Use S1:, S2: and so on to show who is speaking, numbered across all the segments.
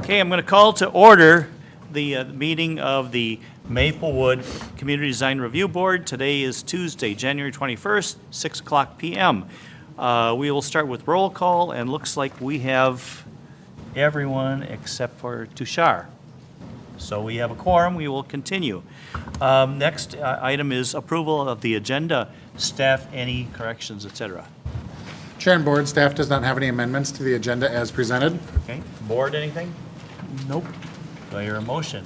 S1: Okay, I'm going to call to order the meeting of the Maplewood Community Design Review Board. Today is Tuesday, January 21st, 6 o'clock p.m. We will start with roll call, and looks like we have everyone except for Tushar. So we have a quorum. We will continue. Next item is approval of the agenda. Staff, any corrections, etc.?
S2: Chair and board, staff does not have any amendments to the agenda as presented.
S1: Okay. Board, anything?
S3: Nope.
S1: Do I hear a motion?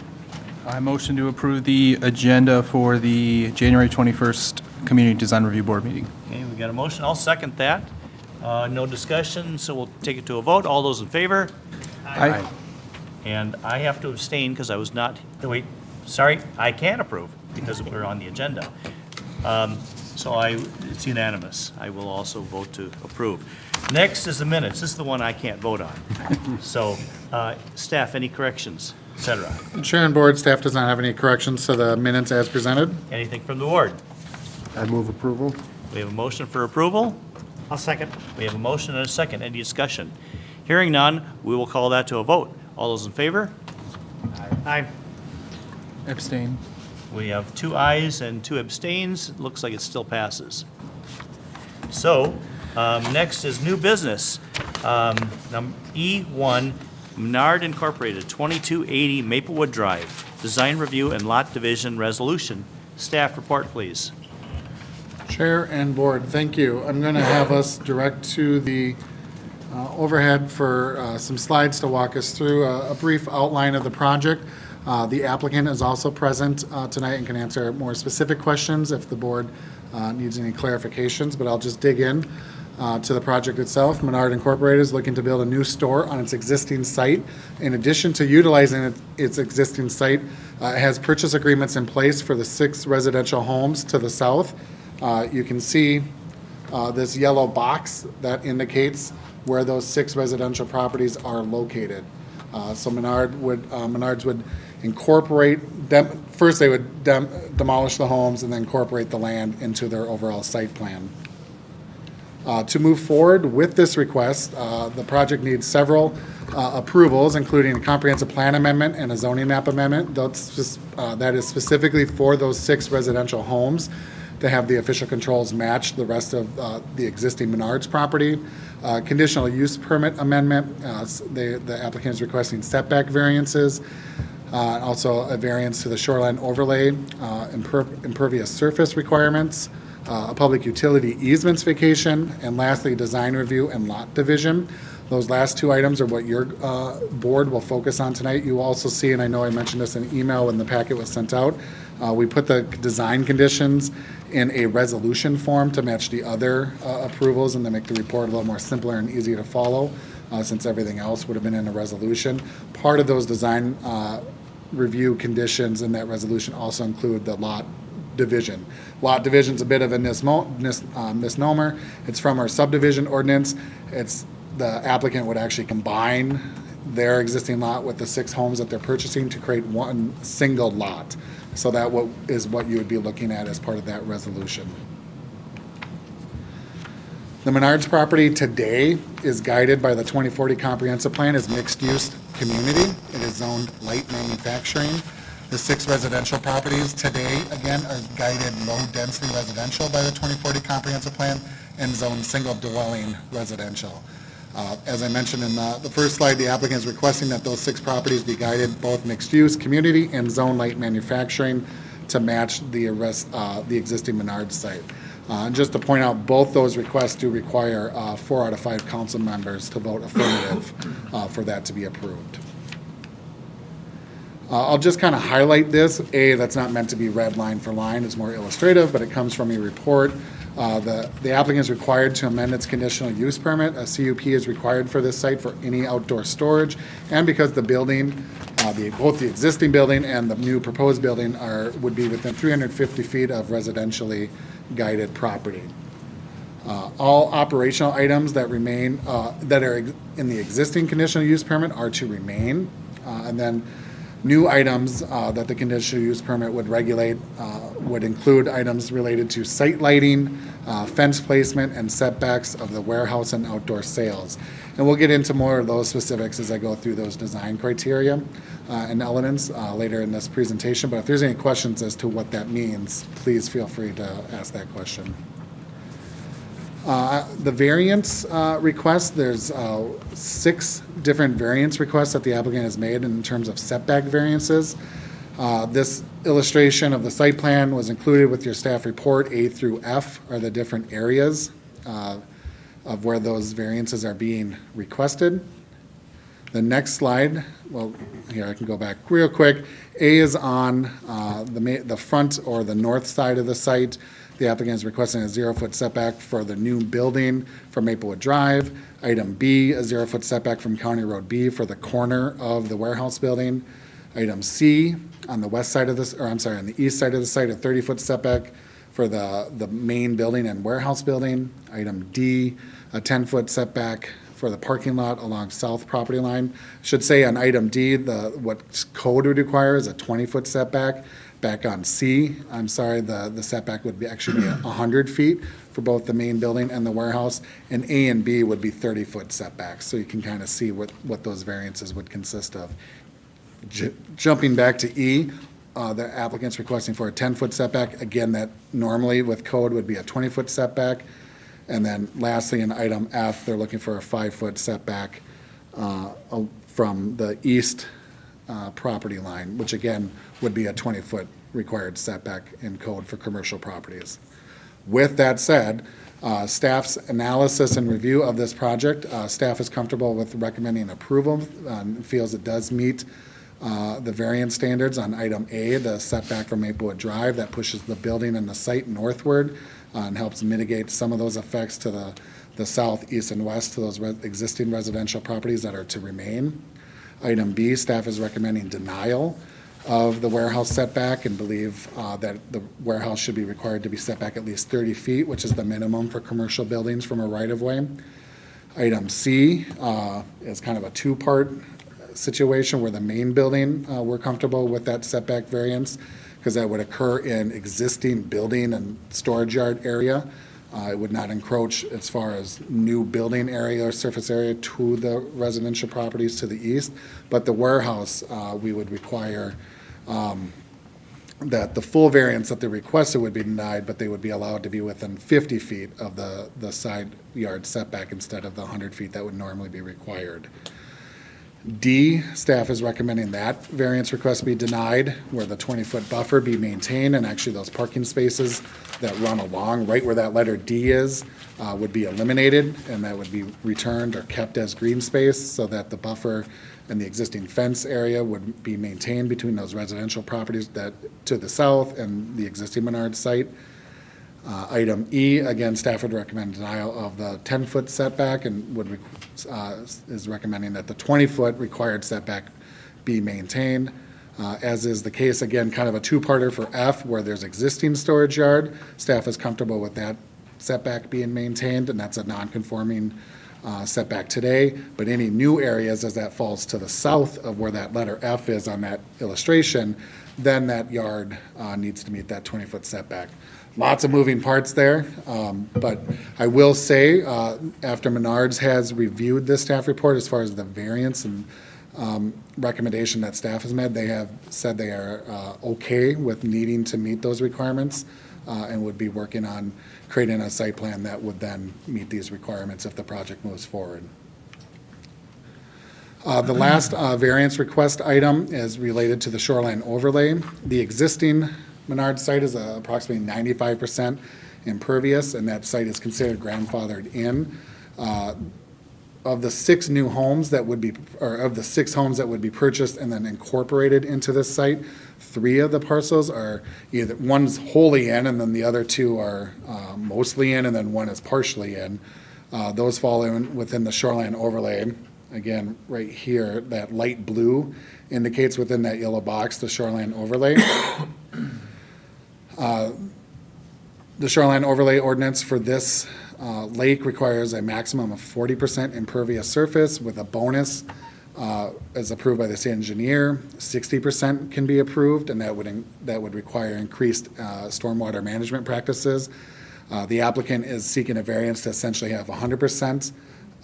S3: I motion to approve the agenda for the January 21st Community Design Review Board meeting.
S1: Okay, we got a motion. I'll second that. No discussion, so we'll take it to a vote. All those in favor?
S3: Aye.
S1: And I have to abstain because I was not, wait, sorry, I can approve because we're on the agenda. So it's unanimous. I will also vote to approve. Next is the minutes. This is the one I can't vote on. So, staff, any corrections, et cetera?
S2: Chair and board, staff does not have any corrections to the minutes as presented.
S1: Anything from the board?
S4: I move approval.
S1: We have a motion for approval.
S5: I'll second.
S1: We have a motion and a second. Any discussion? Hearing none, we will call that to a vote. All those in favor?
S5: Aye.
S3: Abstain.
S1: We have 2 ayes and 2 abstains. It looks like it still passes. So, next is new business. E1, Menard Incorporated, 2280 Maplewood Drive, Design Review and Lot Division Resolution. Staff report, please.
S2: Chair and board, thank you. I'm going to have us direct to the overhead for some slides to walk us through a brief outline of the project. The applicant is also present tonight and can answer more specific questions if the board needs any clarifications, but I'll just dig in to the project itself. Menard Incorporated is looking to build a new store on its existing site. In addition to utilizing its existing site, it has purchase agreements in place for the 6 residential homes to the south. You can see this yellow box that indicates where those 6 residential properties are located. So Menards would incorporate them. First, they would demolish the homes and then incorporate the land into their overall site plan. To move forward with this request, the project needs several approvals, including a comprehensive plan amendment and a zoning map amendment. That is specifically for those 6 residential homes to have the official controls match the rest of the existing Menards property. Conditional use permit amendment, the applicant is requesting setback variances, also a variance to the shoreline overlay, impervious surface requirements, a public utility easements vacation, and lastly, design review and lot division. Those last 2 items are what your board will focus on tonight. You will also see, and I know I mentioned this in email when the packet was sent out, we put the design conditions in a resolution form to match the other approvals and to make the report a little more simpler and easier to follow, since everything else would have been in a resolution. Part of those design review conditions in that resolution also include the lot division. Lot division is a bit of a misnomer. It's from our subdivision ordinance. The applicant would actually combine their existing lot with the 6 homes that they're purchasing to create one single lot. So that is what you would be looking at as part of that resolution. The Menards property today is guided by the 2040 Comprehensive Plan as mixed-use community. It is zoned light manufacturing. The 6 residential properties today, again, are guided low-density residential by the 2040 Comprehensive Plan and zoned single-dwelling residential. As I mentioned in the first slide, the applicant is requesting that those 6 properties be guided both mixed-use, community, and zone light manufacturing to match the existing Menards site. And just to point out, both those requests do require 4 out of 5 council members to vote affirmative for that to be approved. I'll just kind of highlight this. That's not meant to be read line for line. It's more illustrative, but it comes from a report. The applicant is required to amend its conditional use permit. A CUP is required for this site for any outdoor storage, and because the building, both the existing building and the new proposed building would be within 350 feet of residentially guided property. All operational items that remain that are in the existing conditional use permit are to remain, and then New items that the conditional use permit would regulate would include items related to site lighting, fence placement, and setbacks of the warehouse and outdoor sales. And we'll get into more of those specifics as I go through those design criteria and elements later in this presentation. But if there's any questions as to what that means, please feel free to ask that question. The variance request, there's 6 different variance requests that the applicant has made in terms of setback variances. This illustration of the site plan was included with your staff report. A through F are the different areas of where those variances are being requested. The next slide, well, here I can go back real quick. A is on the front or the north side of the site. The applicant is requesting a 0-foot setback for the new building from Maplewood Drive. Item B, a 0-foot setback from County Road B for the corner of the warehouse building. Item C, on the west side of this, or I'm sorry, on the east side of the site, a 30-foot setback for the main building and warehouse building. Item D, a 10-foot setback for the parking lot along south property line. Should say on item D, what code would require is a 20-foot setback. Back on C, I'm sorry, the setback would be actually 100 feet for both the main building and the warehouse, and A and B would be 30-foot setbacks, so you can kind of see what those variances would consist of. Jumping back to E, the applicant's requesting for a 10-foot setback. Again, that normally with code would be a 20-foot setback. And then lastly, in item F, they're looking for a 5-foot setback from the east property line, which again would be a 20-foot required setback in code for commercial properties. With that said, staff's analysis and review of this project, staff is comfortable with recommending approval and feels it does meet the variance standards on item A, the setback from Maplewood Drive that pushes the building and the site northward and helps mitigate some of those effects to the south, east, and west to those existing residential properties that are to remain. Item B, staff is recommending denial of the warehouse setback and believe that the warehouse should be required to be set back at least 30 feet, which is the minimum for commercial buildings from a right-of-way. Item C is kind of a 2-part situation where the main building, we're comfortable with that setback variance because that would occur in existing building and storage yard area. It would not encroach as far as new building area or surface area to the residential properties to the east. But the warehouse, we would require that the full variance that they requested would be denied, but they would be allowed to be within 50 feet of the side yard setback instead of the 100 feet that would normally be required. D, staff is recommending that variance request be denied, where the 20-foot buffer be maintained, and actually those parking spaces that run along right where that letter D is would be eliminated, and that would be returned or kept as green space so that the buffer and the existing fence area would be maintained between those residential properties that to the south and the existing Menard site. Item E, again, staff would recommend denial of the 10-foot setback and would is recommending that the 20-foot required setback be maintained. As is the case, again, kind of a 2-parter for F, where there's existing storage yard. Staff is comfortable with that setback being maintained, and that's a non-conforming setback today. But any new areas, as that falls to the south of where that letter F is on that illustration, then that yard needs to meet that 20-foot setback. Lots of moving parts there, but I will say, after Menards has reviewed this staff report as far as the variance and recommendation that staff has made, they have said they are okay with needing to meet those requirements and would be working on creating a site plan that would then meet these requirements if the project moves forward. The last variance request item is related to the shoreline overlay. The existing Menard site is approximately 95% impervious, and that site is considered grandfathered in. Of the 6 new homes that would be, or of the 6 homes that would be purchased and then incorporated into this site, 3 of the parcels are either, one's wholly in, and then the other 2 are mostly in, and then 1 is partially in. Those fall in within the shoreline overlay. Again, right here, that light blue indicates within that yellow box the shoreline overlay. The shoreline overlay ordinance for this lake requires a maximum of 40% impervious surface with a bonus as approved by the city engineer. 60% can be approved, and that would require increased stormwater management practices. The applicant is seeking a variance to essentially have 100%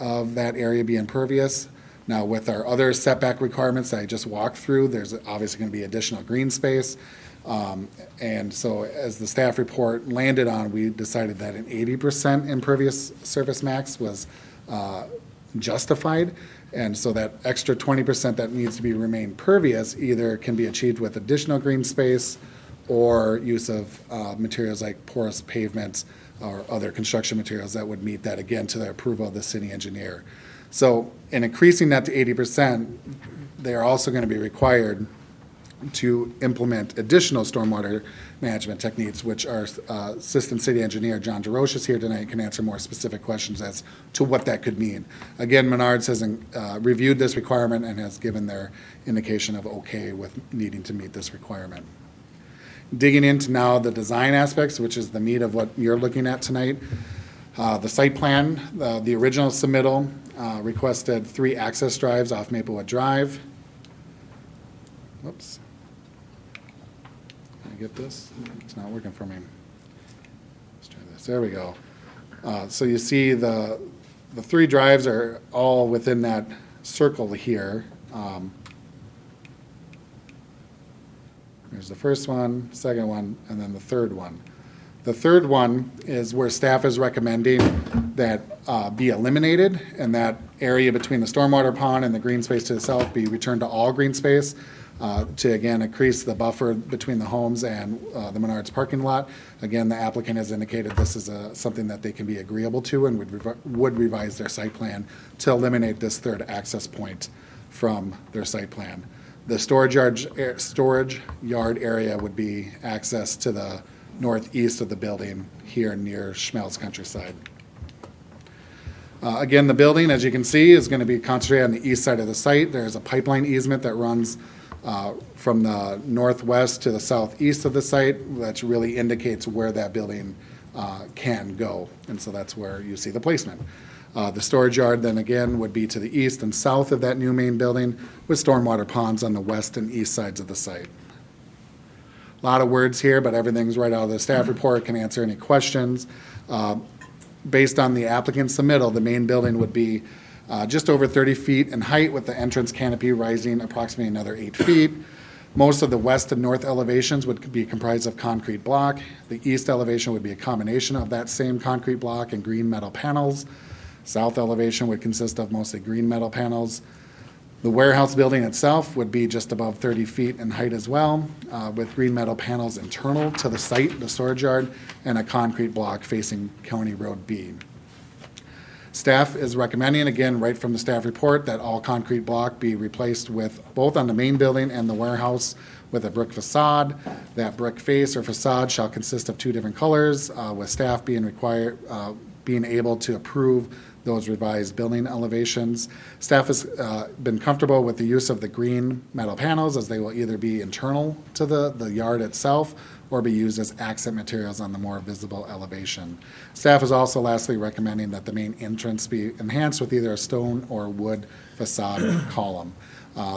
S2: of that area be impervious. Now, with our other setback requirements that I just walked through, there's obviously going to be additional green space. And so as the staff report landed on, we decided that an 80% impervious surface max was justified. And so that extra 20% that needs to be remain pervious either can be achieved with additional green space or use of materials like porous pavement or other construction materials that would meet that, again, to the approval of the city engineer. So in increasing that to 80%, they are also going to be required to implement additional stormwater management techniques, which our Assistant City Engineer, John DeRoche, is here tonight, can answer more specific questions as to what that could mean. Again, Menards has reviewed this requirement and has given their indication of okay with needing to meet this requirement. Digging into now the design aspects, which is the meat of what you're looking at tonight. The site plan, the original submittal requested 3 access drives off Maplewood Drive. Whoops. Can I get this? It's not working for me. Let's try this. There we go. So you see the 3 drives are all within that circle here. There's the first one, second one, and then the third one. The third one is where staff is recommending that be eliminated, and that area between the stormwater pond and the green space to the south be returned to all green space to, again, increase the buffer between the homes and the Menards parking lot. Again, the applicant has indicated this is something that they can be agreeable to and would revise their site plan to eliminate this third access point from their site plan. The storage yard area would be access to the northeast of the building here near Schmelz Countryside. Again, the building, as you can see, is going to be concentrated on the east side of the site. There's a pipeline easement that runs from the northwest to the southeast of the site, that really indicates where that building can go. And so that's where you see the placement. The storage yard then again would be to the east and south of that new main building, with stormwater ponds on the west and east sides of the site. A lot of words here, but everything's right out of the staff report, can answer any questions. Based on the applicant's submittal, the main building would be just over 30 feet in height, with the entrance canopy rising approximately another 8 feet. Most of the west and north elevations would be comprised of concrete block. The east elevation would be a combination of that same concrete block and green metal panels. South elevation would consist of mostly green metal panels. The warehouse building itself would be just above 30 feet in height as well, with green metal panels internal to the site, the storage yard, and a concrete block facing County Road B. Staff is recommending, again, right from the staff report, that all concrete block be replaced with, both on the main building and the warehouse, with a brick facade. That brick face or facade shall consist of 2 different colors, with staff being able to approve those revised building elevations. Staff has been comfortable with the use of the green metal panels, as they will either be internal to the yard itself or be used as accent materials on the more visible elevation. Staff is also lastly recommending that the main entrance be enhanced with either a stone or wood facade column.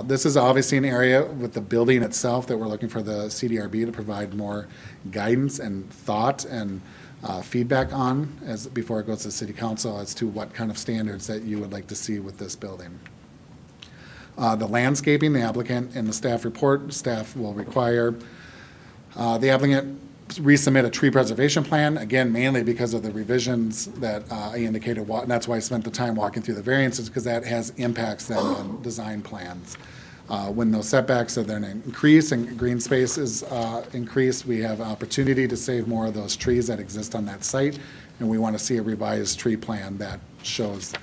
S2: This is obviously an area with the building itself that we're looking for the CDRB to provide more guidance and thought and feedback on before it goes to the city council as to what kind of standards that you would like to see with this building. The landscaping, the applicant in the staff report, staff will require the applicant resubmit a tree preservation plan, again, mainly because of the revisions that I indicated, and that's why I spent the time walking through the variances, because that has impacts then on design plans. When those setbacks are then increased and green space is increased, we have opportunity to save more of those trees that exist on that site, and we want to see a revised tree plan that shows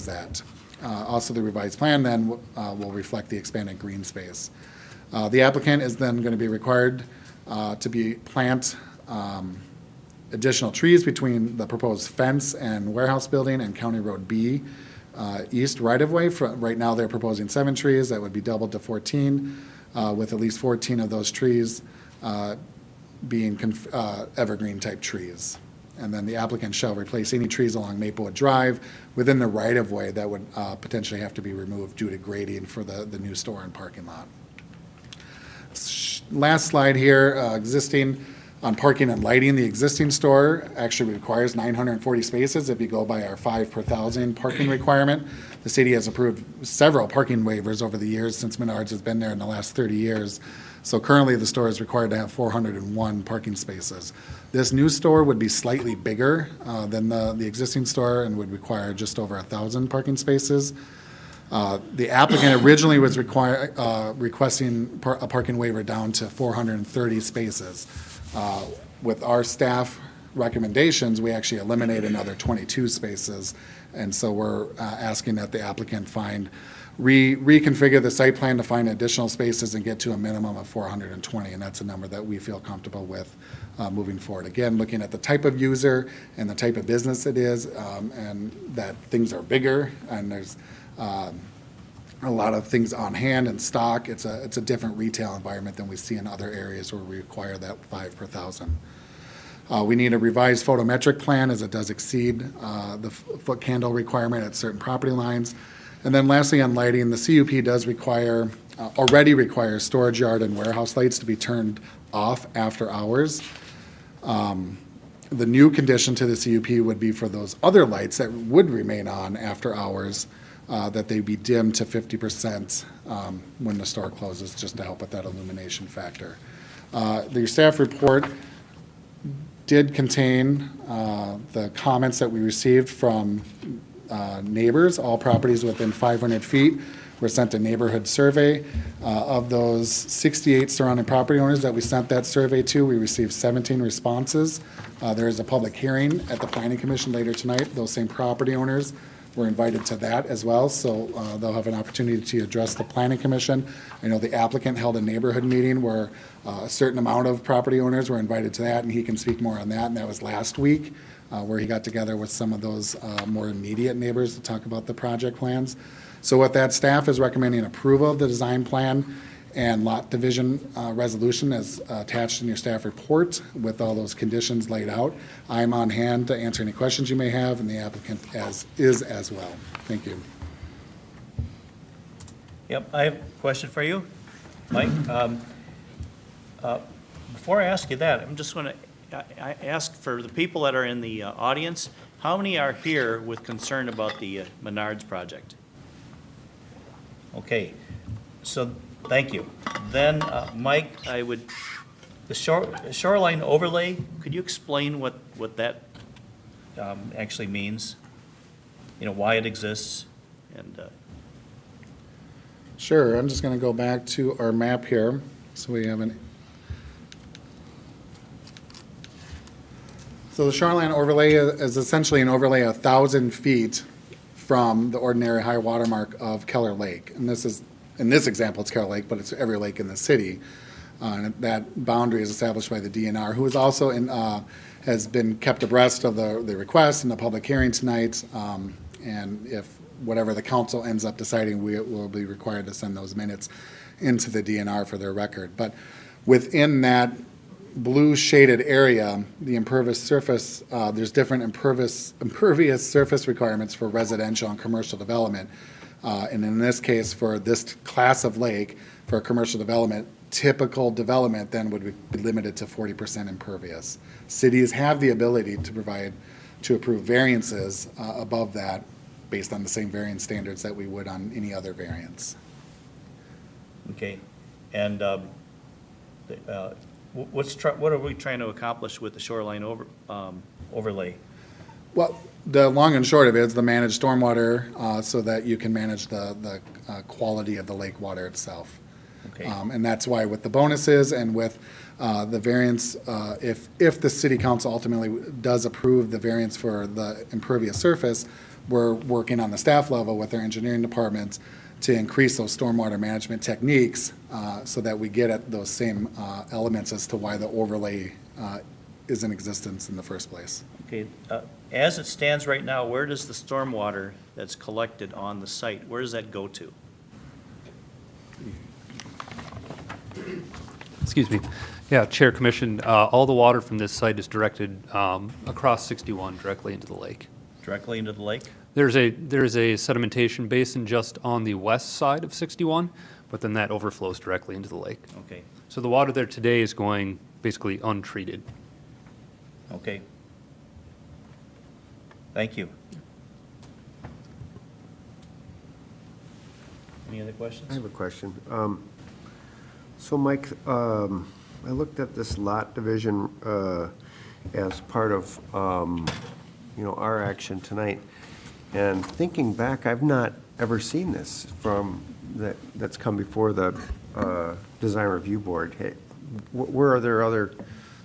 S2: that. Also, the revised plan then will reflect the expanded green space. The applicant is then going to be required to plant additional trees between the proposed fence and warehouse building and County Road B east right-of-way. Right now, they're proposing 7 trees. That would be doubled to 14, with at least 14 of those trees being evergreen-type trees. And then the applicant shall replace any trees along Maplewood Drive within the right-of-way that would potentially have to be removed due to grading for the new store and parking lot. Last slide here, existing on parking and lighting. The existing store actually requires 940 spaces if you go by our 5 per thousand parking requirement. The city has approved several parking waivers over the years since Menards has been there in the last 30 years. So currently the store is required to have 401 parking spaces. This new store would be slightly bigger than the existing store and would require just over 1,000 parking spaces. The applicant originally was requesting a parking waiver down to 430 spaces. With our staff recommendations, we actually eliminate another 22 spaces. And so we're asking that the applicant reconfigure the site plan to find additional spaces and get to a minimum of 420. And that's a number that we feel comfortable with moving forward. Again, looking at the type of user and the type of business it is, and that things are bigger and there's a lot of things on hand and stock. It's a different retail environment than we see in other areas where we require that 5 per thousand. We need a revised photometric plan as it does exceed the foot candle requirement at certain property lines. And then lastly, on lighting, the CUP does already requires storage yard and warehouse lights to be turned off after hours. The new condition to the CUP would be for those other lights that would remain on after hours, that they be dimmed to 50% when the store closes, just to help with that illumination factor. The staff report did contain the comments that we received from neighbors. All properties within 500 feet were sent a neighborhood survey. Of those 68 surrounding property owners that we sent that survey to, we received 17 responses. There is a public hearing at the Planning Commission later tonight. Those same property owners were invited to that as well, so they'll have an opportunity to address the Planning Commission. I know the applicant held a neighborhood meeting where a certain amount of property owners were invited to that, and he can speak more on that, and that was last week, where he got together with some of those more immediate neighbors to talk about the project plans. So with that, staff is recommending approval of the design plan and lot division resolution as attached in your staff report with all those conditions laid out. I'm on hand to answer any questions you may have, and the applicant is as well. Thank you.
S1: Yep, I have a question for you, Mike. Before I ask you that, I'm just going to ask for the people that are in the audience, how many are here with concern about the Menards project? Okay, so thank you. Then, Mike, the shoreline overlay, could you explain what that actually means? You know, why it exists? And
S2: Sure, I'm just going to go back to our map here. So we have So the shoreline overlay is essentially an overlay 1,000 feet from the ordinary high water mark of Keller Lake. And this is, in this example, it's Keller Lake, but it's every lake in the city. And that boundary is established by the DNR, who is also has been kept abreast of the request and the public hearing tonight. And if whatever the council ends up deciding, we will be required to send those minutes into the DNR for their record. But within that blue shaded area, the impervious surface, there's different impervious surface requirements for residential and commercial development. And in this case, for this class of lake, for commercial development, typical development then would be limited to 40% impervious. Cities have the ability to approve variances above that based on the same variance standards that we would on any other variance.
S1: okay, and what are we trying to accomplish with the shoreline overlay?
S2: Well, the long and short of it is the managed stormwater so that you can manage the quality of the lake water itself.
S1: Okay.
S2: And that's why with the bonuses and with the variance, if the city council ultimately does approve the variance for the impervious surface, we're working on the staff level with our engineering departments to increase those stormwater management techniques so that we get at those same elements as to why the overlay is in existence in the first place.
S1: Okay, as it stands right now, where does the stormwater that's collected on the site, where does that go to?
S6: Excuse me. Yeah, Chair, Commission, all the water from this site is directed across 61 directly into the lake.
S1: Directly into the lake?
S6: There's a sedimentation basin just on the west side of 61, but then that overflows directly into the lake.
S1: Okay,
S6: So the water there today is going basically untreated.
S1: okay. Thank you. Any other questions?
S4: I have a question. So Mike, I looked at this lot division as part of, our action tonight. And thinking back, I've not ever seen this that's come before the Design Review Board. Hey, where are there other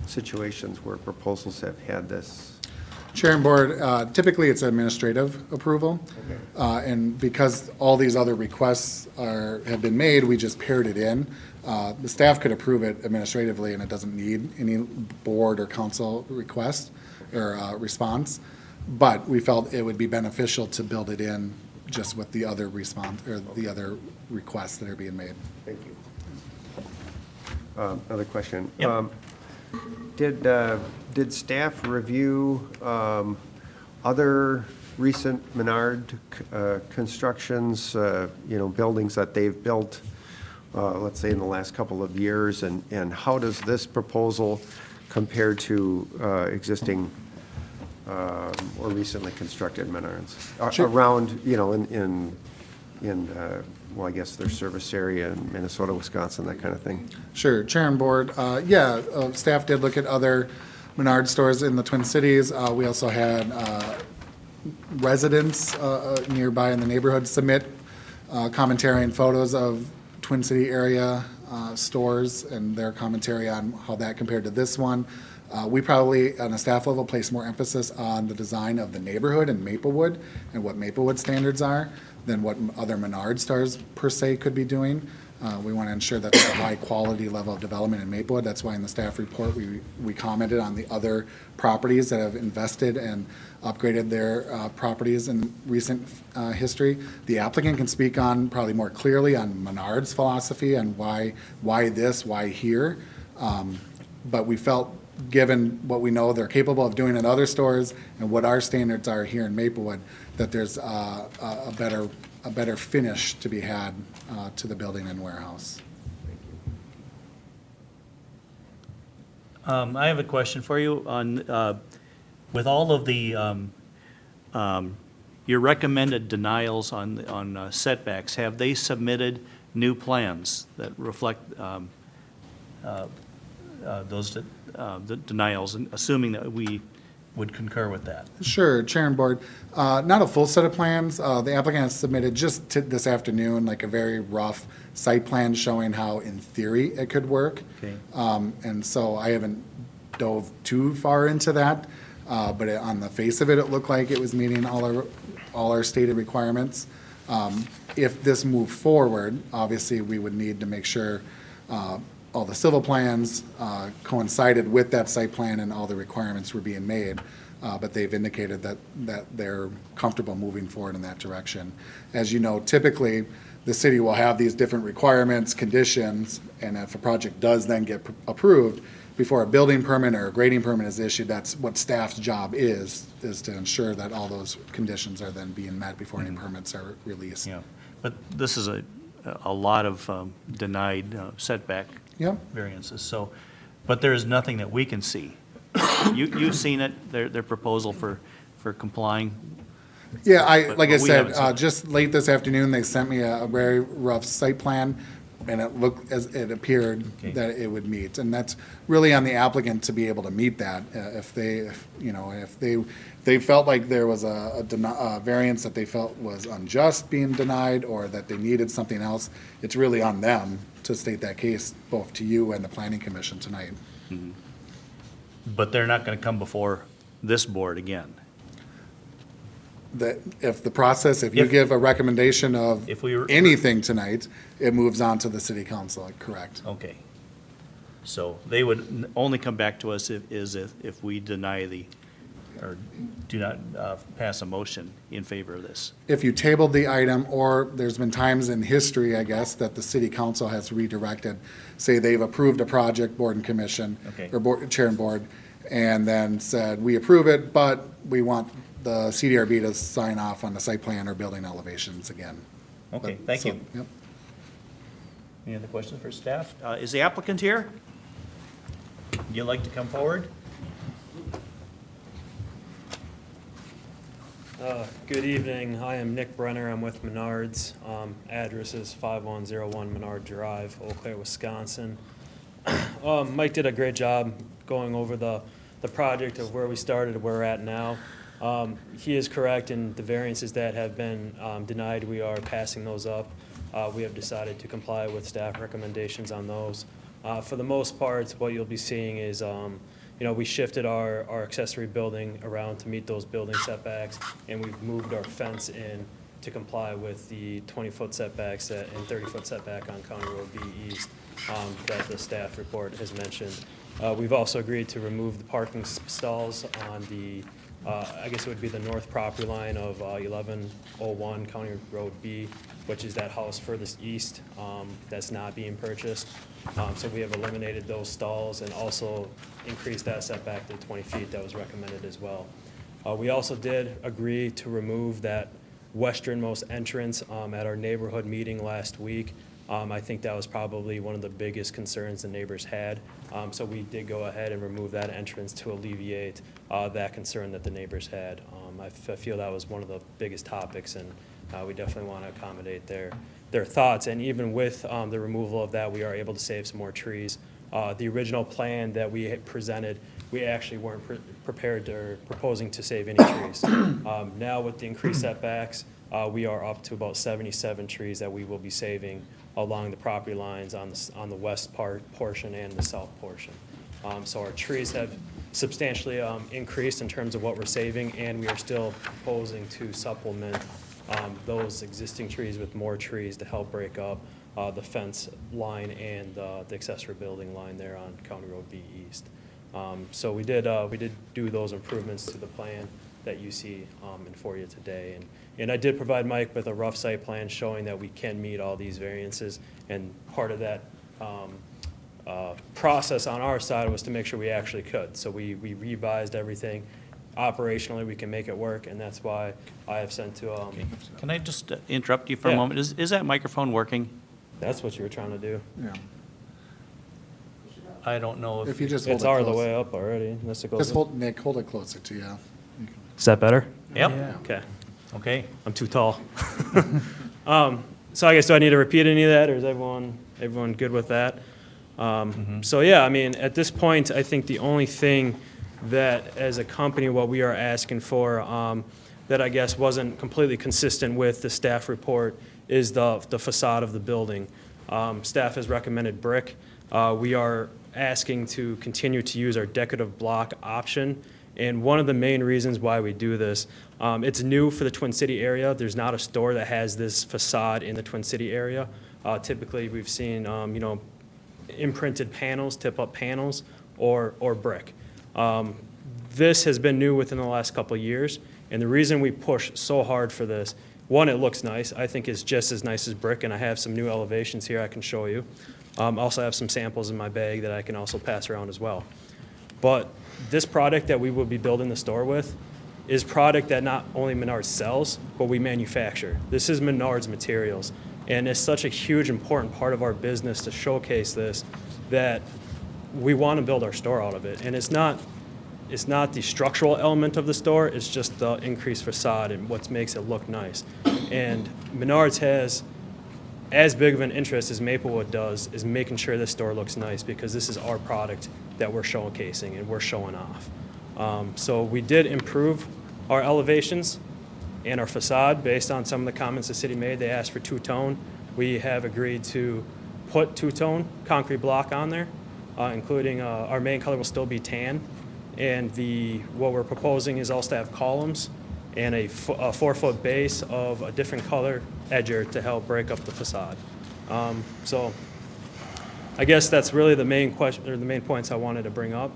S4: situations where proposals have had this?
S2: Chair and Board, typically it's administrative approval. And because all these other requests have been made, we just paired it in. The staff could approve it administratively, and it doesn't need any board or council request or response. But we felt it would be beneficial to build it in just with the other response, or the other requests that are being made.
S4: Thank you. Another question.
S1: Yep.
S4: Did staff review other recent Menard constructions, buildings that they've built, let's say in the last couple of years, and how does this proposal compare to existing or recently constructed Menards?
S2: Sure.
S4: Around, well, I guess their service area in Minnesota, Wisconsin, that kind of thing.
S2: Sure, Chair and Board, staff did look at other Menard stores in the Twin Cities. We also had residents nearby in the neighborhood submit commentary and photos of Twin City area stores and their commentary on how that compared to this one. We probably, on a staff level, place more emphasis on the design of the neighborhood in Maplewood and what Maplewood standards are than what other Menard stores per se could be doing. We want to ensure that there's a high quality level of development in Maplewood. That's why in the staff report, we commented on the other properties that have invested and upgraded their properties in recent history. The applicant can speak on probably more clearly on Menard's philosophy and why this, why here. But we felt, given what we know they're capable of doing in other stores and what our standards are here in Maplewood, that there's a better finish to be had to the building and warehouse.
S1: I have a question for you on, with all of the, your recommended denials on setbacks, have they submitted new plans that reflect those the denials, and assuming that we would concur with that?
S2: Sure, Chair and Board. Not a full set of plans. The applicant has submitted just this afternoon, like a very rough site plan showing how, in theory, it could work.
S1: Okay.
S2: And so I haven't dove too far into that, but on the face of it, it looked like it was meeting all our stated requirements. If this moved forward, obviously, we would need to make sure all the civil plans coincided with that site plan and all the requirements were being made. But they've indicated that they're comfortable moving forward in that direction. As you know, typically, the city will have these different requirements, conditions, and if a project does then get approved, before a building permit or a grading permit is issued, that's what staff's job is to ensure that all those conditions are then being met before any permits are released.
S1: Yeah, but this is a lot of denied setback
S2: Yep.
S1: variances, so, but there is nothing that we can see. You've seen it, their proposal for complying?
S2: Yeah,
S1: But
S2: like I
S1: we haven't seen
S2: said,
S1: it.
S2: just late this afternoon, they sent me a very rough site plan, and it appeared
S1: Okay.
S2: that it would meet. And that's really on the applicant to be able to meet that. If they felt like there was a variance that they felt was unjust being denied, or that they needed something else, it's really on them to state that case, both to you and the planning commission tonight.
S1: But they're not going to come before this board again.
S2: That if the process, if you
S1: If-
S2: give a recommendation of
S1: If we were-
S2: anything tonight, it moves on to the city council, correct?
S1: Okay. So they would only come back to us if we deny the or do not pass a motion in favor of this.
S2: If you tabled the item, or there's been times in history, I guess, that the city council has redirected, say they've approved a project, board and commission,
S1: Okay.
S2: or board, chair and board, and then said, we approve it, but we want the CDRB to sign off on the site plan or building elevations again.
S1: Okay,
S2: But-
S1: thank
S2: so,
S1: you.
S2: Yep.
S1: Any other questions for staff? Is the applicant here? Would you like to come forward?
S7: Good evening. I am Nick Brenner. I'm with Menards. Address is 5101 Menard Drive, Eau Claire, Wisconsin. Mike did a great job going over the project of where we started to where we're at now. He is correct in the variances that have been denied. We are passing those up. We have decided to comply with staff recommendations on those. For the most part, what you'll be seeing is we shifted our accessory building around to meet those building setbacks, and we've moved our fence in to comply with the 20-foot setbacks and 30-foot setback on County Road B East that the staff report has mentioned. We've also agreed to remove the parking stalls on the, I guess it would be the north property line of 1101 County Road B, which is that house furthest east that's not being purchased. So we have eliminated those stalls and also increased that setback to 20 feet that was recommended as well. We also did agree to remove that westernmost entrance at our neighborhood meeting last week. I think that was probably one of the biggest concerns the neighbors had. So we did go ahead and remove that entrance to alleviate that concern that the neighbors had. I feel that was one of the biggest topics, and we definitely want to accommodate their thoughts. And even with the removal of that, we are able to save some more trees. The original plan that we had presented, we actually weren't prepared or proposing to save any trees. Now with the increased setbacks, we are up to about 77 trees that we will be saving along the property lines on the west portion and the south portion. So our trees have substantially increased in terms of what we're saving, and we are still proposing to supplement those existing trees with more trees to help break up the fence line and the accessory building line there on County Road B East. So we did do those improvements to the plan that you see in for you today. And I did provide Mike with a rough site plan showing that we can meet all these variances, and part of that process on our side was to make sure we actually could. So we revised everything. Operationally, we can make it work, and that's why I have sent to,
S1: Can I just interrupt you for a
S7: Yeah.
S1: moment? Is that microphone working?
S7: that's what you were trying to do.
S2: Yeah.
S1: I don't know
S2: If
S1: if,
S2: you just hold
S7: It's
S2: it
S7: already the
S2: close.
S7: way up already, unless it goes.
S2: Just hold, Nick, hold it closer to you.
S7: Is that better?
S1: yep,
S7: Okay,
S1: okay.
S7: I'm too tall. So I guess, do I need to repeat any of that, or is everyone good with that? So yeah, I mean, at this point, I think the only thing that, as a company, what we are asking for, that I guess wasn't completely consistent with the staff report, is the facade of the building. Staff has recommended brick. We are asking to continue to use our decorative block option. And one of the main reasons why we do this, it's new for the Twin City area. There's not a store that has this facade in the Twin City area. Typically, we've seen, imprinted panels, tip-up panels, or brick. This has been new within the last couple of years, and the reason we push so hard for this, one, it looks nice. I think it's just as nice as brick, and I have some new elevations here I can show you. Also have some samples in my bag that I can also pass around as well. But this product that we will be building the store with is product that not only Menards sells, but we manufacture. This is Menards materials, and it's such a huge, important part of our business to showcase this that we want to build our store out of it. And it's not the structural element of the store, it's just the increased facade and what makes it look nice. And Menards has as big of an interest as Maplewood does is making sure this store looks nice, because this is our product that we're showcasing and we're showing off. So we did improve our elevations and our facade based on some of the comments the city made. They asked for two-tone. We have agreed to put two-tone concrete block on there, including our main color will still be tan. And what we're proposing is also to have columns and a 4-foot base of a different color edger to help break up the facade. So I guess that's really the main question, or the main points I wanted to bring up.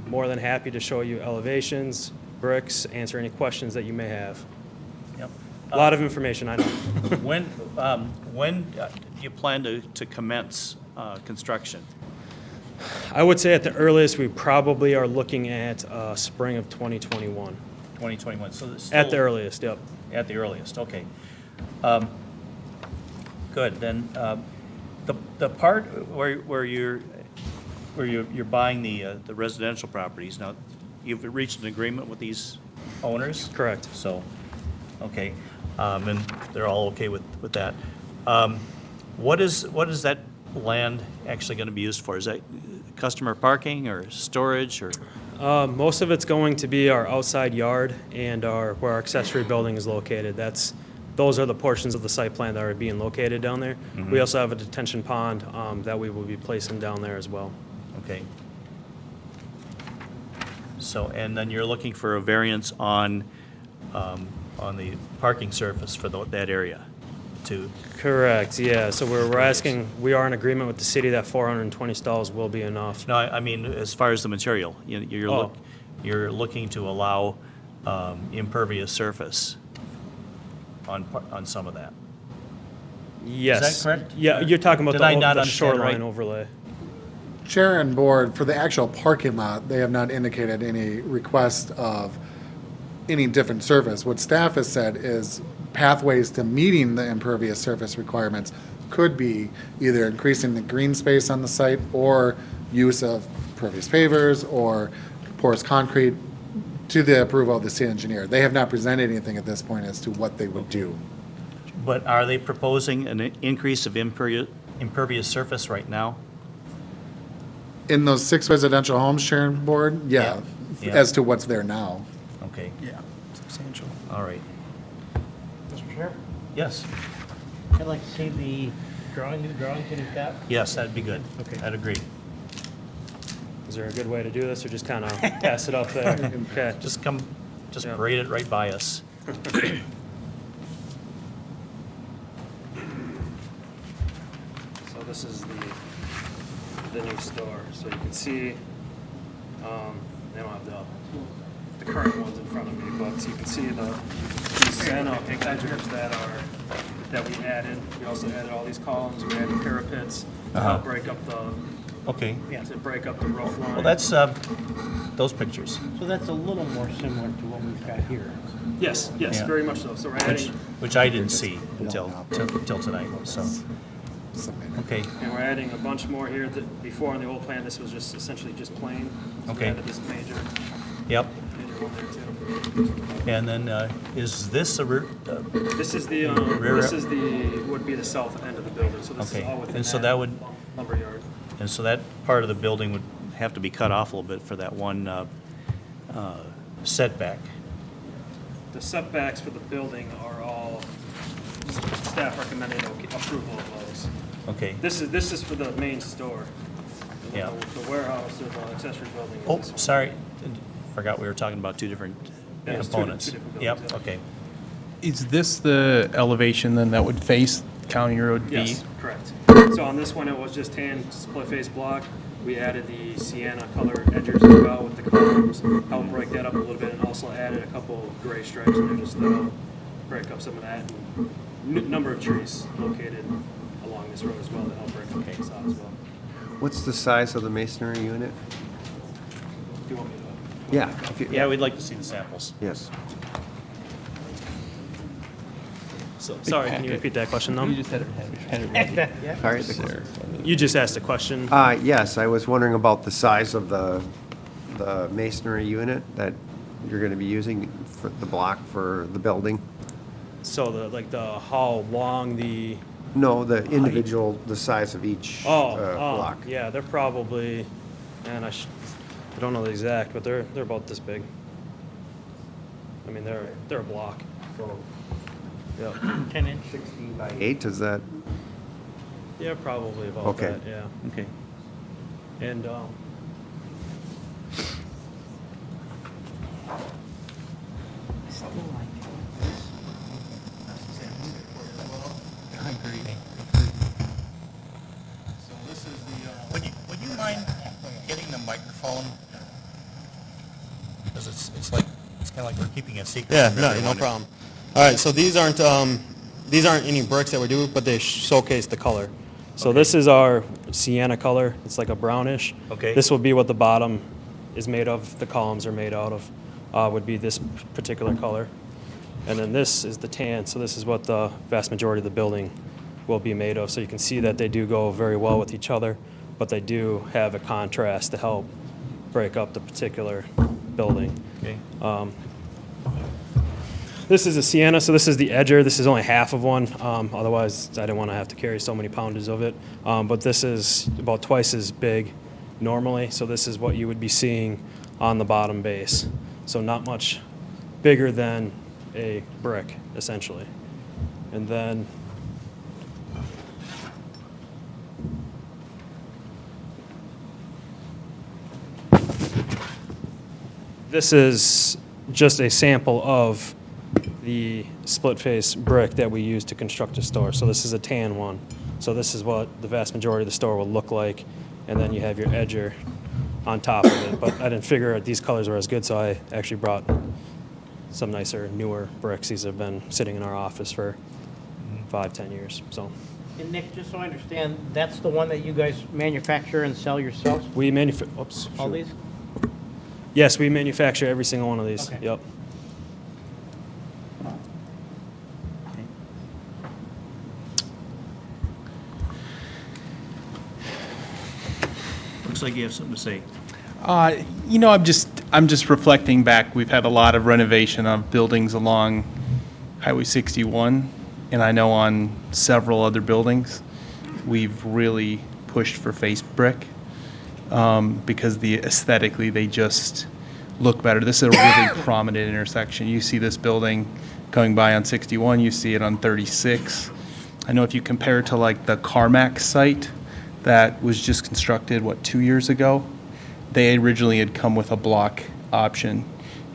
S7: More than happy to show you elevations, bricks, answer any questions that you may have.
S1: Yep.
S7: A lot of information, I know.
S1: When do you plan to commence construction?
S7: I would say at the earliest, we probably are looking at spring of 2021.
S1: 2021, so it's
S7: At the
S1: still-
S7: earliest, yep.
S1: At the earliest, okay. Good, then, the part where you're buying the residential properties, now, you've reached an agreement with these owners?
S7: Correct.
S1: So, okay, and they're all okay with that. What is that land actually gonna be used for? Is that customer parking or storage or?
S7: Most of it's going to be our outside yard and where our accessory building is located. Those are the portions of the site plan that are being located down there. We also have a detention pond that we will be placing down there as well.
S1: Okay. So, and then you're looking for a variance on the parking surface for that area to,
S7: Correct, yeah. So we're asking, we are in agreement with the city that 420 stalls will be enough.
S1: no, I mean, as far as the material,
S7: Oh.
S1: you're looking to allow impervious surface on some of that.
S7: Yes.
S1: correct?
S7: Yeah, you're talking about
S1: Did I not
S7: the
S1: understand
S7: shoreline
S1: right?
S7: overlay.
S2: Chair and board, for the actual parking lot, they have not indicated any request of any different surface. What staff has said is pathways to meeting the impervious surface requirements could be either increasing the green space on the site or use of pervious pavers or porous concrete to the approval of the city engineer. They have not presented anything at this point as to what they would do.
S1: But are they proposing an increase of impervious surface right now?
S2: In those 6 residential homes, Chair and board, yeah,
S1: Yeah.
S2: as to what's there now.
S1: Okay,
S3: Yeah, substantial.
S1: all right.
S5: Mr. Chair,
S1: Yes,
S5: I'd like to see the drawing, new drawing, can you got?
S1: yes, that'd be good.
S5: Okay.
S1: I'd agree.
S7: Is there a good way to do this, or just kind of pass it up there? Okay.
S1: Just
S7: Yeah.
S1: braid it right by us.
S7: So this is the new store. So you can see, they don't have the current ones in front of me, but you can see the Sienna edgers that we added. We also added all these columns. We added parapets to help break up
S1: Okay.
S7: to break up the roof line.
S1: Well, that's, those pictures,
S5: So that's a little more similar to what we've got here.
S7: Yes,
S1: Yeah.
S7: very much so. So we're adding,
S1: which I didn't see until tonight, so, okay.
S7: and we're adding a bunch more here. Before on the old plan, this was just essentially just plain. So
S1: Okay.
S7: we added this major
S1: Yep,
S7: one there too.
S1: and then, is this a,
S7: This is the,
S1: Rear-
S7: would be the south end of the building, so this is
S1: okay,
S7: all within
S1: and so that would,
S7: lumberyard.
S1: and so that part of the building would have to be cut off a little bit for that one setback.
S7: The setbacks for the building are all staff recommended approval of those.
S1: Okay,
S7: This is for the main store.
S1: Yeah.
S7: The warehouse or the accessory building is
S1: oh,
S7: this one.
S1: sorry, forgot we were talking about two different
S7: Yeah, it's two
S1: components.
S7: different
S1: Yep,
S7: buildings, yeah.
S1: okay,
S3: Is this the elevation then that would face County Road B?
S7: Yes, correct. So on this one, it was just hand split face block. We added the sienna color edgers as well with the columns, help break that up a little bit, and also added a couple gray stripes in there just to break up some of that. And number of trees located along this road as well to help break up the facade as well.
S4: What's the size of the masonry unit?
S7: Do you want me to?
S4: Yeah. if you-
S1: yeah, we'd like to see the samples.
S4: Yes.
S7: So, sorry, can you repeat that question though?
S3: You just had it ready.
S4: All right.
S7: You just asked a question.
S4: Yes, I was wondering about the size of the masonry unit that you're going to be using for the block for the building.
S7: So how long the,
S4: No, the individual, the size of each block.
S7: yeah, they're probably, and I don't know the exact, but they're about this big. I mean, they're a block. Yeah,
S5: 10 inch.
S4: 16 by 8, is that?
S7: yeah, probably about
S4: Okay.
S7: that, yeah.
S1: Okay.
S7: And,
S5: Something like
S7: so this is the,
S1: Would you mind hitting the microphone? Because it's like, it's kind of like we're keeping a secret.
S8: Yeah,
S1: from
S8: no,
S1: everyone.
S8: no problem. All right, so these aren't any bricks that we do, but they showcase the color.
S7: So
S1: Okay.
S7: this is our sienna color. It's like a brownish.
S1: Okay.
S7: This will be what the bottom is made of. The columns are made out of. Would be this particular color, and then this is the tan. So this is what the vast majority of the building will be made of. So you can see that they do go very well with each other, but they do have a contrast to help break up the particular building.
S1: Okay.
S7: This is a sienna, so this is the edger. This is only half of one. Otherwise, I didn't want to have to carry so many poundage of it. But this is about twice as big normally, so this is what you would be seeing on the bottom base. So not much bigger than a brick, essentially. And then this is just a sample of the split face brick that we use to construct a store. So this is a tan one. So this is what the vast majority of the store will look like. And then you have your edger on top of it. But I didn't figure these colors were as good, so I actually brought some nicer, newer bricks. These have been sitting in our office for 5-10 years. So
S5: And Nick, just so I understand, that's the one that you guys manufacture and sell yourselves?
S7: we manufacture,
S5: All these?
S7: Yes, we manufacture every single one of these.
S5: Okay.
S7: Yep.
S1: Looks like you have something to say.
S3: You know, I'm just reflecting back. We've had a lot of renovation of buildings along Highway 61, and I know on several other buildings, we've really pushed for face brick because aesthetically they just look better. This is a really prominent intersection. You see this building going by on 61, you see it on 36. I know if you compare it to like the CarMax site that was just constructed, 2 years ago? They originally had come with a block option,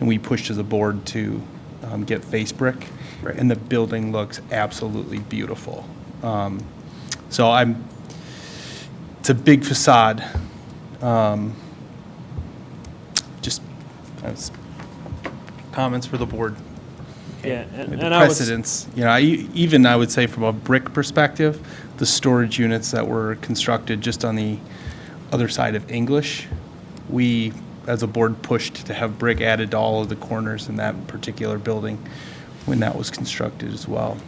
S3: and we pushed as a board to get face brick, and the building looks absolutely beautiful. So it's a big facade. Just that's comments for the board.
S7: Yeah,
S3: The
S7: and I was,
S3: precedents, you know, even I would say from a brick perspective, the storage units that were constructed just on the other side of English, we, as a board, pushed to have brick added to all of the corners in that particular building when that was constructed as well.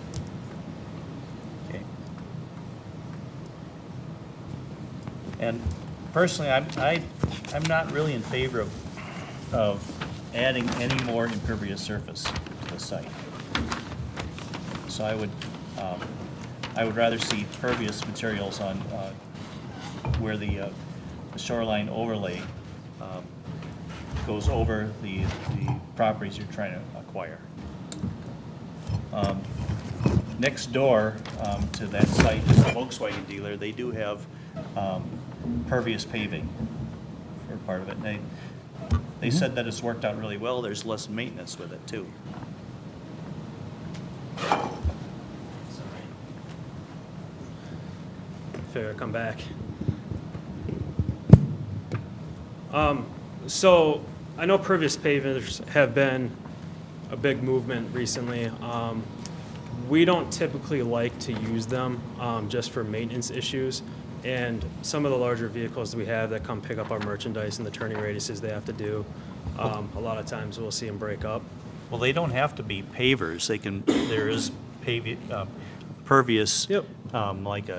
S1: Okay. And personally, I'm not really in favor of adding any more impervious surface to the site. So I would rather see pervious materials on where the shoreline overlay goes over the properties you're trying to acquire. Next door to that site is the Volkswagen dealer. They do have pervious paving for part of it. And they said that it's worked out really well. There's less maintenance with it too.
S7: figure I'd come back. So I know pervious pavers have been a big movement recently. We don't typically like to use them just for maintenance issues. And some of the larger vehicles we have that come pick up our merchandise and the turning radiuses they have to do, a lot of times we'll see them break up.
S1: Well, they don't have to be pavers. They can, there is pervious,
S7: Yep.
S1: like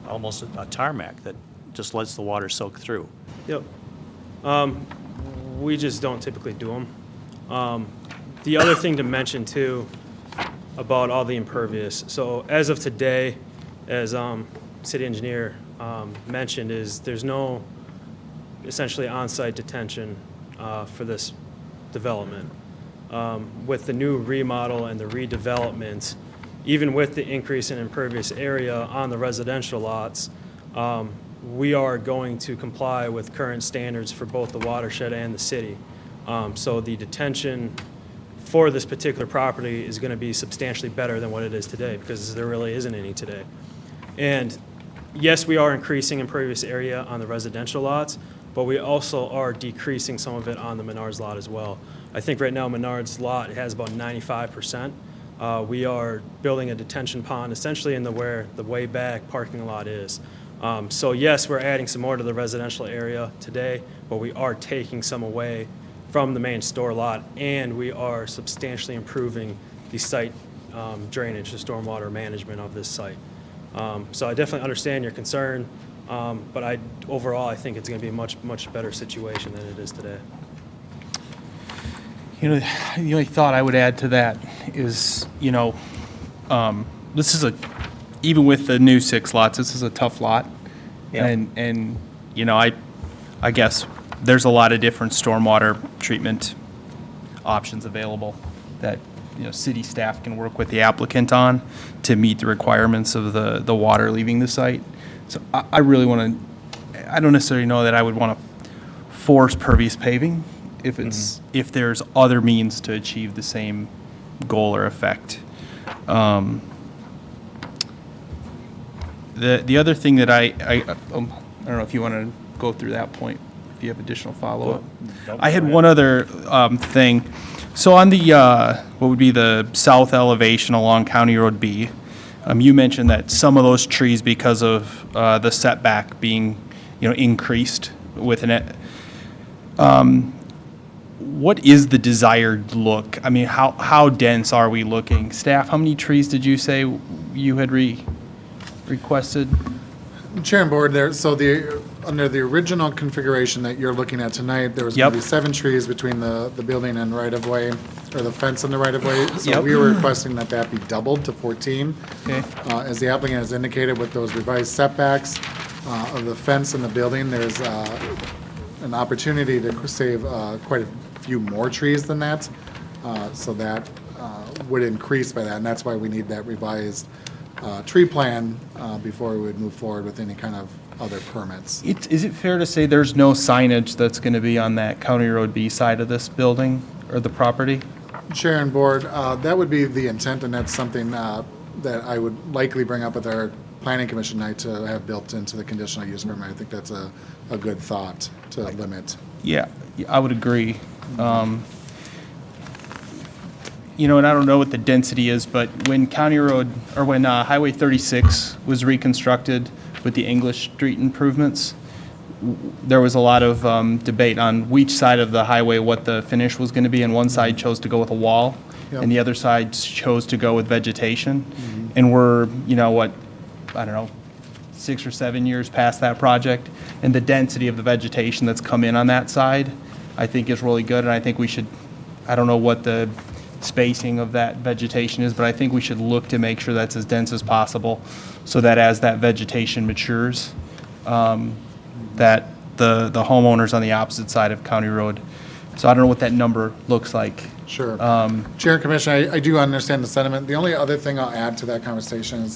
S1: almost a tarmac that just lets the water soak through.
S7: Yep. We just don't typically do them. The other thing to mention too about all the impervious, so as of today, as city engineer mentioned, is there's no essentially on-site detention for this development. With the new remodel and the redevelopment, even with the increase in impervious area on the residential lots, we are going to comply with current standards for both the watershed and the city. So the detention for this particular property is going to be substantially better than what it is today, because there really isn't any today. And yes, we are increasing impervious area on the residential lots, but we also are decreasing some of it on the Menards lot as well. I think right now Menard's lot has about 95%. We are building a detention pond essentially in where the way back parking lot is. So yes, we're adding some more to the residential area today, but we are taking some away from the main store lot, and we are substantially improving the site drainage, the stormwater management of this site. So I definitely understand your concern, but overall, I think it's going to be a much better situation than it is today.
S3: You know, the only thought I would add to that is, you know, this is even with the new 6 lots, this is a tough lot.
S1: Yeah.
S3: And, you know, I guess there's a lot of different stormwater treatment options available that, you know, city staff can work with the applicant on to meet the requirements of the water leaving the site. So I really want to, I don't necessarily know that I would want to force pervious paving if there's other means to achieve the same goal or effect. The other thing that I don't know if you want to go through that point, if you have additional follow-up.
S1: Nope.
S3: I had one other thing. So on the, what would be the south elevation along County Road B, you mentioned that some of those trees, because of the setback being, you know, increased with an, what is the desired look? I mean, how dense are we looking? Staff, how many trees did you say you had requested?
S2: Chair and board, under the original configuration that you're looking at tonight, there was going to be 7 trees between the building and right-of-way, or the fence and the right-of-way. So we were requesting that be doubled to 14.
S3: Okay.
S2: As the applicant has indicated, with those revised setbacks of the fence and the building, there's an opportunity to save quite a few more trees than that. So that would increase by that, and that's why we need that revised tree plan before we would move forward with any kind of other permits.
S3: Is it fair to say there's no signage that's going to be on that County Road B side of this building or the property?
S2: Chair and board, that would be the intent, and that's something that I would likely bring up with our planning commission night to have built into the conditional use permit. I think that's a good thought to limit.
S3: Yeah, I would agree. You know, and I don't know what the density is, but when County Road, or when Highway 36 was reconstructed with the English Street improvements, there was a lot of debate on which side of the highway what the finish was going to be, and one side chose to go with a wall, and the other side chose to go with vegetation. And we're, you know, what, I don't know, 6 or 7 years past that project, and the density of the vegetation that's come in on that side, I think is really good, and I think we should, I don't know what the spacing of that vegetation is, but I think we should look to make sure that's as dense as possible, so that as that vegetation matures, that the homeowners on the opposite side of County Road. So I don't know what that number looks like.
S2: Sure. Chair and Commissioner, I do understand the sentiment. The only other thing I'll add to that conversation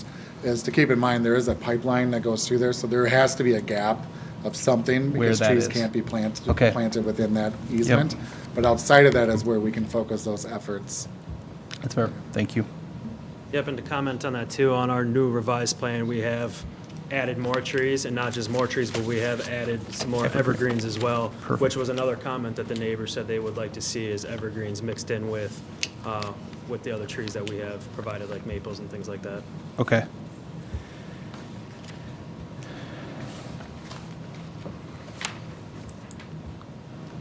S2: is to keep in mind there is a pipeline that goes through there, so there has to be a gap of something because
S3: Where that
S2: trees
S3: is.
S2: can't be planted
S3: Okay.
S2: planted within that easement. But outside of that is where we can focus those efforts.
S3: That's fair. Thank you.
S7: Yep, and to comment on that too, on our new revised plan, we have added more trees, and not just more trees, but we have added some more evergreens as well, which was another comment that the neighbors said they would like to see, is evergreens mixed in with the other trees that we have provided, like maples and things like that.
S3: Okay.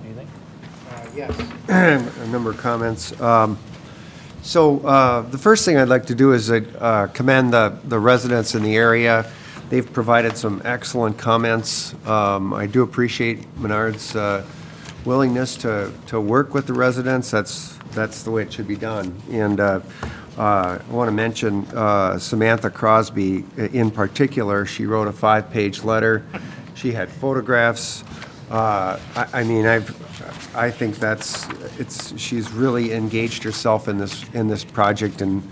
S1: Anything?
S4: A number of comments. So the first thing I'd like to do is commend the residents in the area. They've provided some excellent comments. I do appreciate Menard's willingness to work with the residents. That's the way it should be done. And I want to mention Samantha Crosby in particular. She wrote a 5-page letter. She had photographs. I mean, I think she's really engaged herself in this project, and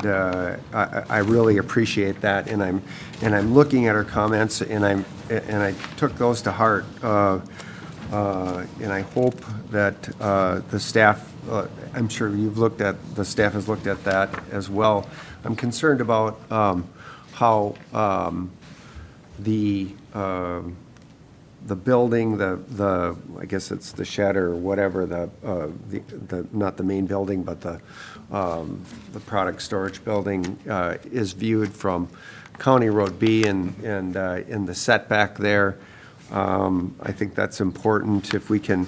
S4: I really appreciate that. And I'm looking at her comments, and I took those to heart. And I hope that the staff, I'm sure the staff has looked at that as well. I'm concerned about how the building, I guess it's the shed or whatever, not the main building, but the product storage building, is viewed from County Road B and in the setback there. I think that's important if we can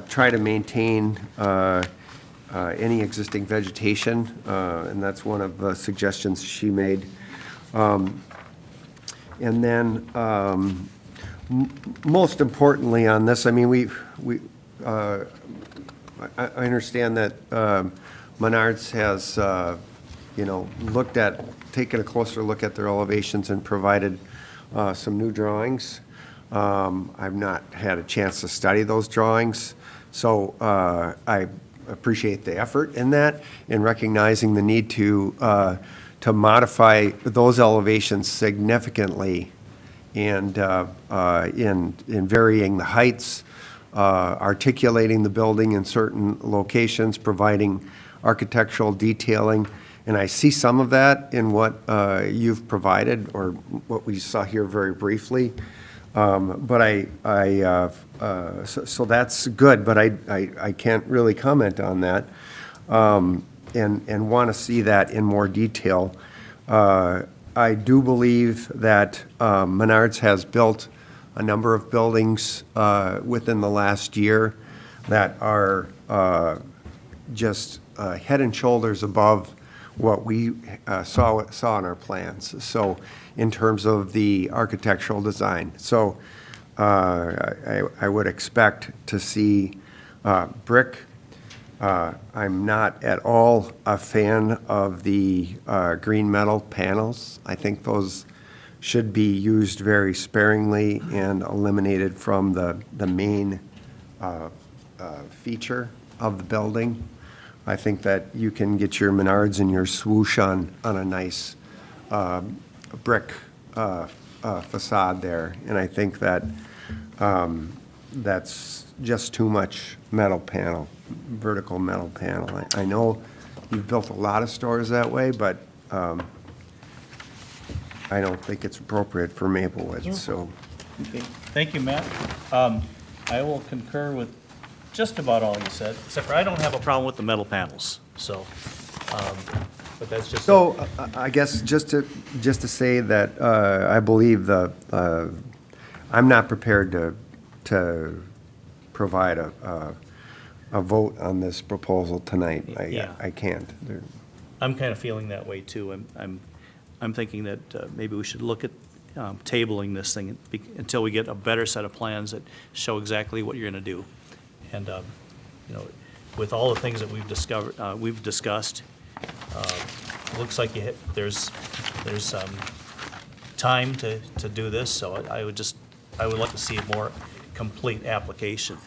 S4: try to maintain any existing vegetation, and that's one of the suggestions she made. And then, most importantly on this, I mean, I understand that Menards has, taken a closer look at their elevations and provided some new drawings. I've not had a chance to study those drawings, so I appreciate the effort in that, in recognizing the need to modify those elevations significantly and in varying the heights, articulating the building in certain locations, providing architectural detailing. And I see some of that in what you've provided, or what we saw here very briefly. But so that's good, but I can't really comment on that, and want to see that in more detail. I do believe that Menards has built a number of buildings within the last year that are just head and shoulders above what we saw in our plans. So in terms of the architectural design. So I would expect to see brick. I'm not at all a fan of the green metal panels. I think those should be used very sparingly and eliminated from the main feature of the building. I think that you can get your Menards and your swoosh on a nice brick facade there. And I think that that's just too much metal panel, vertical metal panel. I know you've built a lot of stores that way, but I don't think it's appropriate for Maplewood, so.
S1: Okay. Thank you, Matt. I will concur with just about all you said, except for I don't have a problem with the metal panels, so, but that's just.
S4: So I guess just to say that I believe I'm not prepared to provide a vote on this proposal tonight.
S1: Yeah.
S4: I can't.
S1: I'm kind of feeling that way too. I'm thinking that maybe we should look at tabling this thing until we get a better set of plans that show exactly what you're going to do. And, with all the things that we've discussed, it looks like there's time to do this, so I would like to see a more complete application.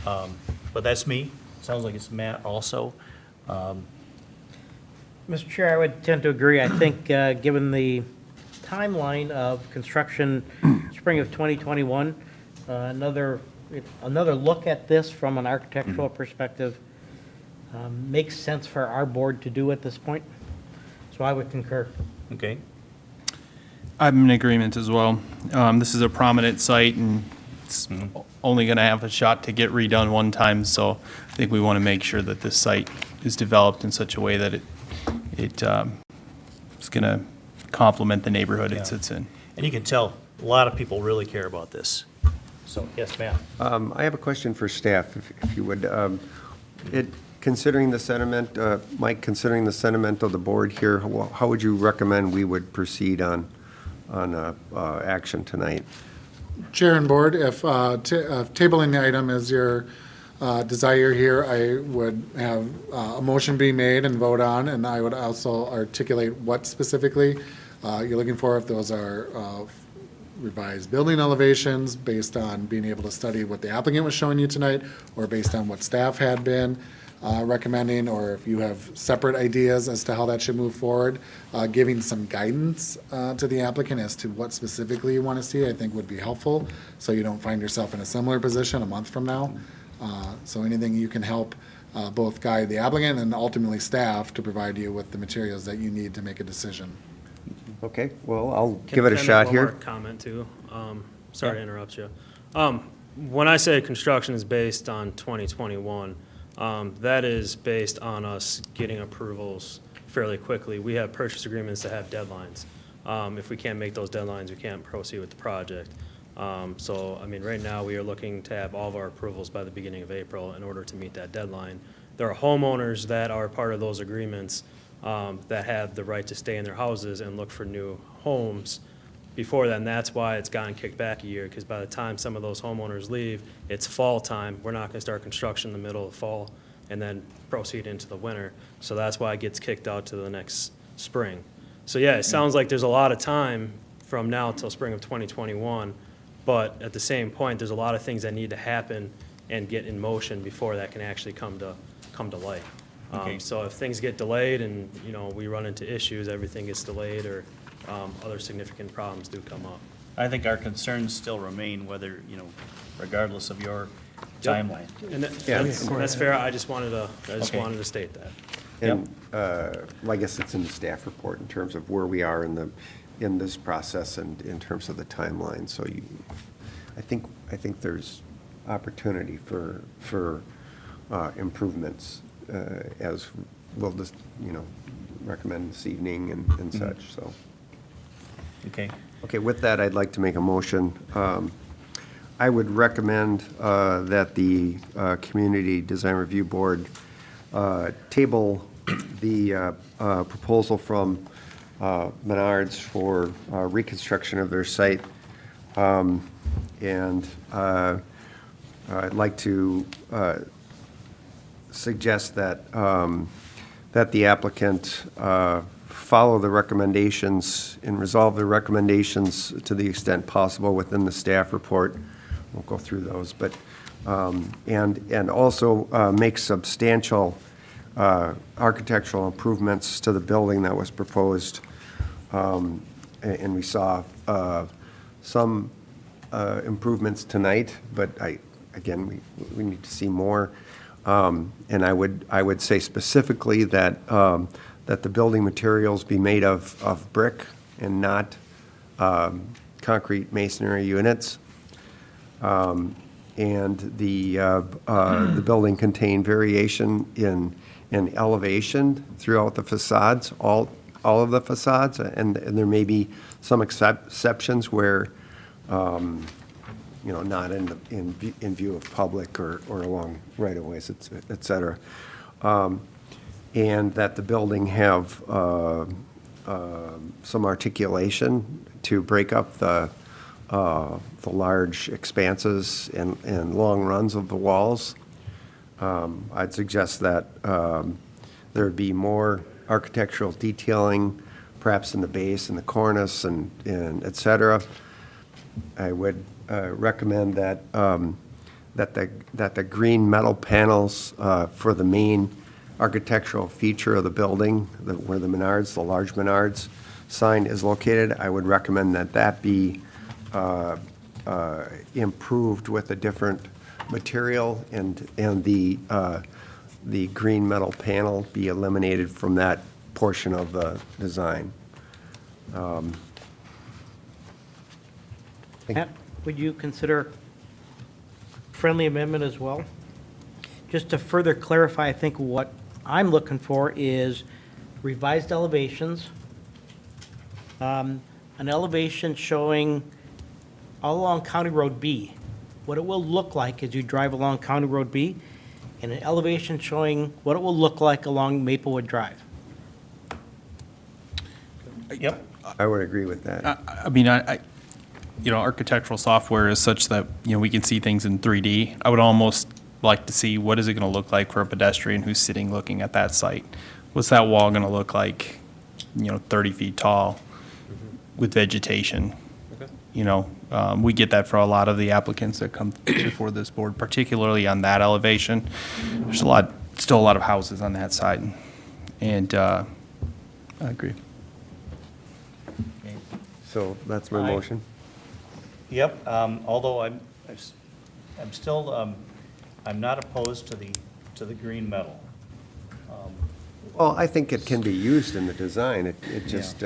S1: But that's me. Sounds like it's Matt also.
S5: Mr. Chair, I would tend to agree. I think, given the timeline of construction, spring of 2021, another look at this from an architectural perspective makes sense for our board to do at this point. So I would concur.
S1: Okay.
S3: I'm in agreement as well. This is a prominent site, and it's only going to have a shot to get redone one time, so I think we want to make sure that this site is developed in such a way that it's going to complement the neighborhood it sits in.
S1: And you can tell, a lot of people really care about this. So, yes, Matt.
S4: I have a question for staff, if you would. Considering the sentiment, Mike, considering the sentiment of the board here, how would you recommend we would proceed on action tonight?
S2: Chair and board, if tabling the item is your desire here, I would have a motion be made and vote on, and I would also articulate what specifically you're looking for, if those are revised building elevations based on being able to study what the applicant was showing you tonight, or based on what staff had been recommending, or if you have separate ideas as to how that should move forward, giving some guidance to the applicant as to what specifically you want to see, I think would be helpful, so you don't find yourself in a similar position a month from now. So anything you can help both guide the applicant and ultimately staff to provide you with the materials that you need to make a decision.
S4: Okay, well, I'll give it a shot
S7: One
S4: here.
S7: more comment too. Sorry to interrupt you. When I say construction is based on 2021, that is based on us getting approvals fairly quickly. We have purchase agreements that have deadlines. If we can't make those deadlines, we can't proceed with the project. So, I mean, right now, we are looking to have all of our approvals by the beginning of April in order to meet that deadline. There are homeowners that are part of those agreements that have the right to stay in their houses and look for new homes before then. That's why it's gotten kicked back a year, because by the time some of those homeowners leave, it's fall time. We're not going to start construction in the middle of fall and then proceed into the winter. So that's why it gets kicked out to the next spring. So yeah, it sounds like there's a lot of time from now till spring of 2021, but at the same point, there's a lot of things that need to happen and get in motion before that can actually come to light.
S1: Okay.
S7: So if things get delayed and, we run into issues, everything gets delayed, or other significant problems do come up.
S1: I think our concerns still remain, whether, regardless of your timeline.
S7: And that's fair. I just wanted to state that.
S4: And, well, I guess it's in the staff report in terms of where we are in this process and in terms of the timeline. So I think there's opportunity for improvements, as we'll just, recommend this evening and such, so.
S1: Okay.
S4: Okay, with that, I'd like to make a motion. I would recommend that the Community Design Review Board table the proposal from Menards for reconstruction of their site. And I'd like to suggest that, that the applicant follow the recommendations and resolve the recommendations to the extent possible within the staff report. We'll go through those, but, and also make substantial architectural improvements to the building that was proposed. And we saw some improvements tonight, but again, we need to see more. And I would say specifically that, that the building materials be made of brick and not concrete masonry units. And the building contain variation in elevation throughout the facades, all of the facades, and there may be some exceptions where, not in view of public or along right-of-ways, et cetera. And that the building have some articulation to break up the large expanses and long runs of the walls. I'd suggest that there would be more architectural detailing, perhaps in the base and the cornice and et cetera. I would recommend that that the green metal panels for the main architectural feature of the building, where the Menards, the large Menards sign is located, I would recommend that be improved with a different material, and the green metal panel be eliminated from that portion of the design.
S5: Pat, would you consider friendly amendment as well? Just to further clarify, I think what I'm looking for is revised elevations, an elevation showing all along County Road B, what it will look like as you drive along County Road B, and an elevation showing what it will look like along Maplewood Drive.
S1: Yep.
S4: I would agree with that.
S3: I mean, architectural software is such that, we can see things in 3D. I would almost like to see what is it going to look like for a pedestrian who's sitting looking at that site. What's that wall going to look like, 30 feet tall with vegetation? Okay. We get that for a lot of the applicants that come before this board, particularly on that elevation. There's still a lot of houses on that side. And I agree.
S4: So that's my motion.
S1: Yep, although I'm still, I'm not opposed to the green metal.
S4: Well, I think it can be used in the design. It just,